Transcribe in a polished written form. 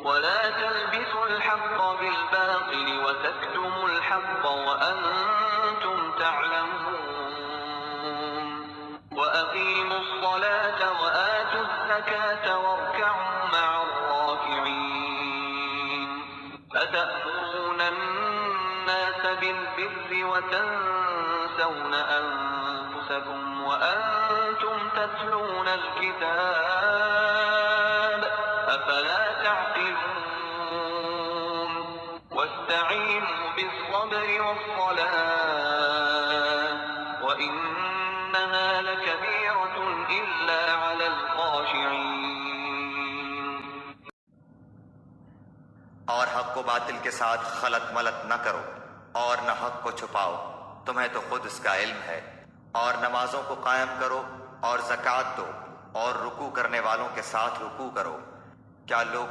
वला तल्बिसुल हक़्क़ बिल बातिल व तक्तुमुल हक़्क़ व अंतुम तअलमून व अक़ीमुस सलात व आतुज़ ज़कात वरकअू मअर राकिईन अतअमुरुन अन्नास बिल बिर्रि व तंसौन अनफुसकुम व अंतुम तत्लूनल किताब अफला तअक़िलून वस्तईनू बिस्सब्रि वस्सलाह व इन्नहा लकबीरतुन इल्ला अलल ख़ाशिईन। और हक को बातिल के साथ खलत मलत न करो और न हक को छुपाओ, तुम्हें तो खुद इसका इल्म है। और नमाजों को कायम करो और ज़कात दो और रुकू करने वालों के साथ रुकू करो। क्या लोगों